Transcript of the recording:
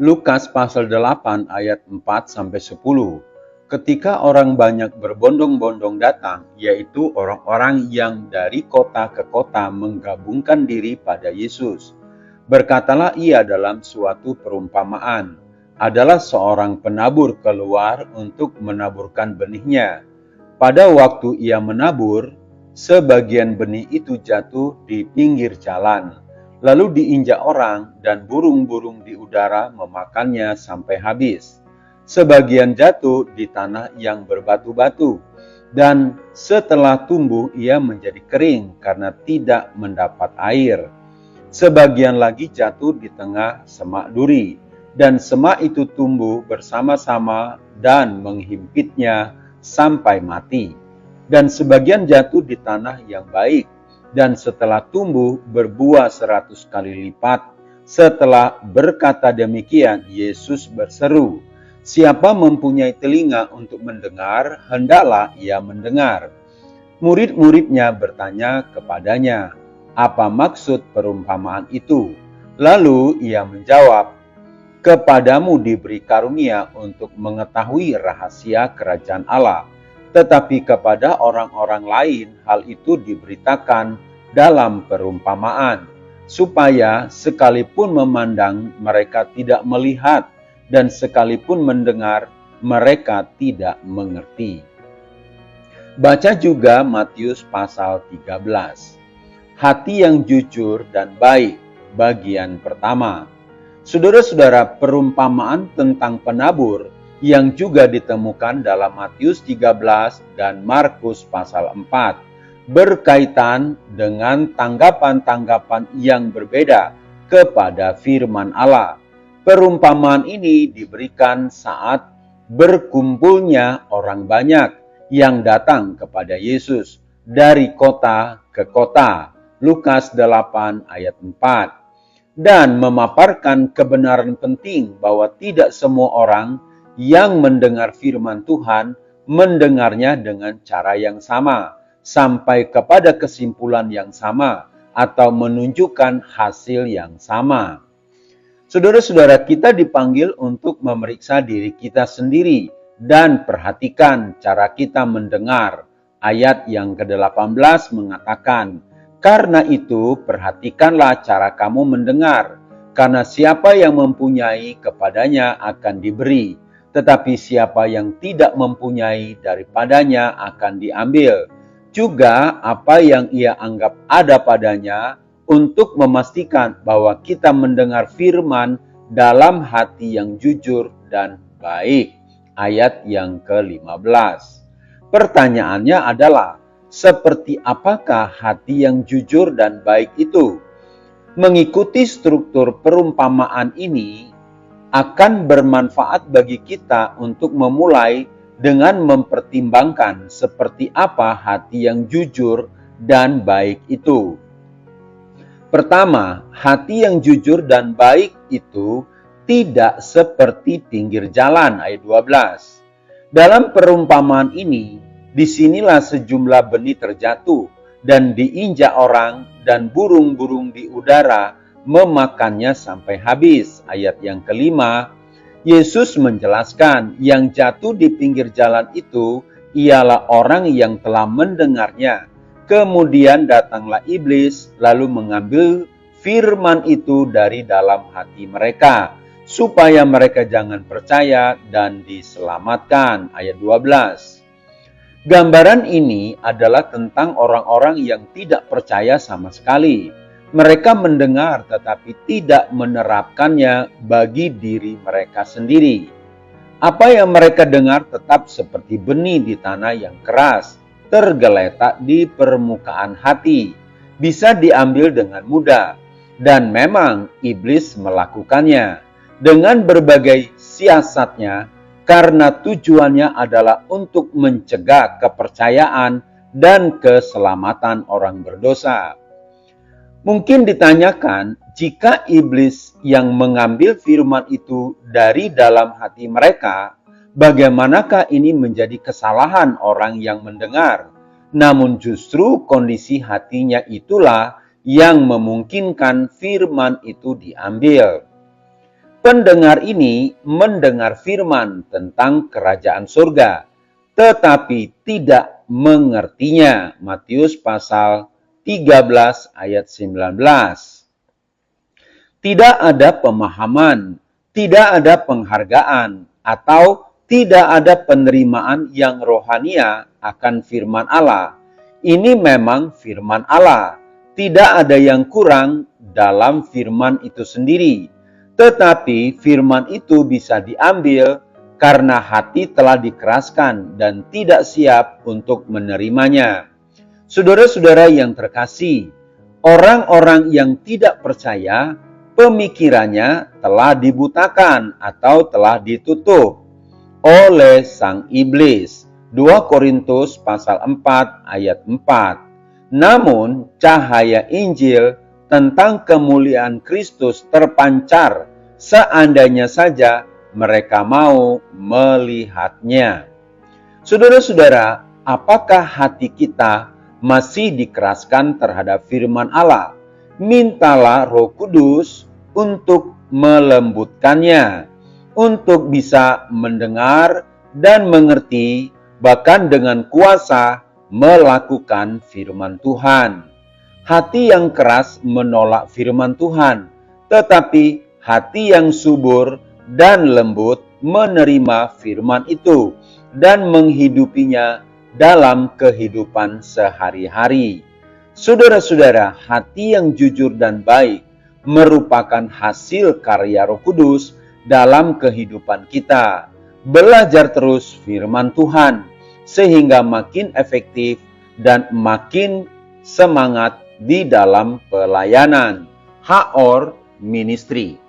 Lukas pasal 8 ayat 4-10. Ketika orang banyak berbondong-bondong datang, yaitu orang-orang yang dari kota ke kota menggabungkan diri pada Yesus. Berkatalah ia dalam suatu perumpamaan, adalah seorang penabur keluar untuk menaburkan benihnya. Pada waktu ia menabur, sebagian benih itu jatuh di pinggir jalan, lalu diinjak orang dan burung-burung di udara memakannya sampai habis. Sebagian jatuh di tanah yang berbatu-batu, dan setelah tumbuh ia menjadi kering karena tidak mendapat air. Sebagian lagi jatuh di tengah semak duri, dan semak itu tumbuh bersama-sama dan menghimpitnya sampai mati. Dan sebagian jatuh di tanah yang baik, dan setelah tumbuh berbuah 100 kali lipat. Setelah berkata demikian, Yesus berseru, "Siapa mempunyai telinga untuk mendengar, hendaklah ia mendengar." Murid-muridnya bertanya kepadanya, "Apa maksud perumpamaan itu?" Lalu ia menjawab, "Kepadamu diberi karunia untuk mengetahui rahasia kerajaan Allah, tetapi kepada orang-orang lain hal itu diberitakan dalam perumpamaan, supaya sekalipun memandang mereka tidak melihat, dan sekalipun mendengar mereka tidak mengerti." Baca juga Matius pasal 13. Hati yang jujur dan baik, bagian pertama. Saudara-saudara, perumpamaan tentang penabur yang juga ditemukan dalam Matius 13 dan Markus pasal 4 berkaitan dengan tanggapan-tanggapan yang berbeda kepada firman Allah. Perumpamaan ini diberikan saat berkumpulnya orang banyak yang datang kepada Yesus dari kota ke kota. Lukas 8 ayat 4. Dan memaparkan kebenaran penting bahwa tidak semua orang yang mendengar firman Tuhan mendengarnya dengan cara yang sama, sampai kepada kesimpulan yang sama, atau menunjukkan hasil yang sama. Saudara-saudara, kita dipanggil untuk memeriksa diri kita sendiri dan perhatikan cara kita mendengar. Ayat yang ke-18 mengatakan, "Karena itu perhatikanlah cara kamu mendengar, karena siapa yang mempunyai kepadanya akan diberi, tetapi siapa yang tidak mempunyai daripadanya akan diambil. Juga apa yang ia anggap ada padanya, untuk memastikan bahwa kita mendengar firman dalam hati yang jujur dan baik." Ayat yang ke-15. Pertanyaannya adalah, seperti apakah hati yang jujur dan baik itu? Mengikuti struktur perumpamaan ini akan bermanfaat bagi kita untuk memulai dengan mempertimbangkan seperti apa hati yang jujur dan baik itu. Pertama, hati yang jujur dan baik itu tidak seperti pinggir jalan, ayat 12. Dalam perumpamaan ini, disinilah sejumlah benih terjatuh dan diinjak orang, dan burung-burung di udara memakannya sampai habis. Ayat yang kelima, Yesus menjelaskan yang jatuh di pinggir jalan itu ialah orang yang telah mendengarnya. Kemudian datanglah iblis lalu mengambil firman itu dari dalam hati mereka, supaya mereka jangan percaya dan diselamatkan. Ayat 12. Gambaran ini adalah tentang orang-orang yang tidak percaya sama sekali. Mereka mendengar tetapi tidak menerapkannya bagi diri mereka sendiri. Apa yang mereka dengar tetap seperti benih di tanah yang keras, tergeletak di permukaan hati, bisa diambil dengan mudah. Dan memang iblis melakukannya dengan berbagai siasatnya, karena tujuannya adalah untuk mencegah kepercayaan dan keselamatan orang berdosa. Mungkin ditanyakan, jika iblis yang mengambil firman itu dari dalam hati mereka, bagaimanakah ini menjadi kesalahan orang yang mendengar? Namun justru kondisi hatinya itulah yang memungkinkan firman itu diambil. Pendengar ini mendengar firman tentang kerajaan surga, tetapi tidak mengertinya. Matius pasal 13 ayat 19. Tidak ada pemahaman, tidak ada penghargaan, atau tidak ada penerimaan yang rohania akan firman Allah. Ini memang firman Allah. Tidak ada yang kurang dalam firman itu sendiri. Tetapi firman itu bisa diambil karena hati telah dikeraskan dan tidak siap untuk menerimanya. Saudara-saudara yang terkasih, orang-orang yang tidak percaya, pemikirannya telah dibutakan atau telah ditutup oleh sang iblis. 2 Korintus pasal 4 ayat 4. Namun cahaya Injil tentang kemuliaan Kristus terpancar seandainya saja mereka mau melihatnya. Saudara-saudara, apakah hati kita masih dikeraskan terhadap firman Allah? Mintalah Roh Kudus untuk melembutkannya, untuk bisa mendengar dan mengerti, bahkan dengan kuasa melakukan firman Tuhan. Hati yang keras menolak firman Tuhan, tetapi hati yang subur dan lembut menerima firman itu dan menghidupinya dalam kehidupan sehari-hari. Saudara-saudara, hati yang jujur dan baik merupakan hasil karya Roh Kudus dalam kehidupan kita. Belajar terus firman Tuhan sehingga makin efektif dan makin semangat di dalam pelayanan. HOR Ministry.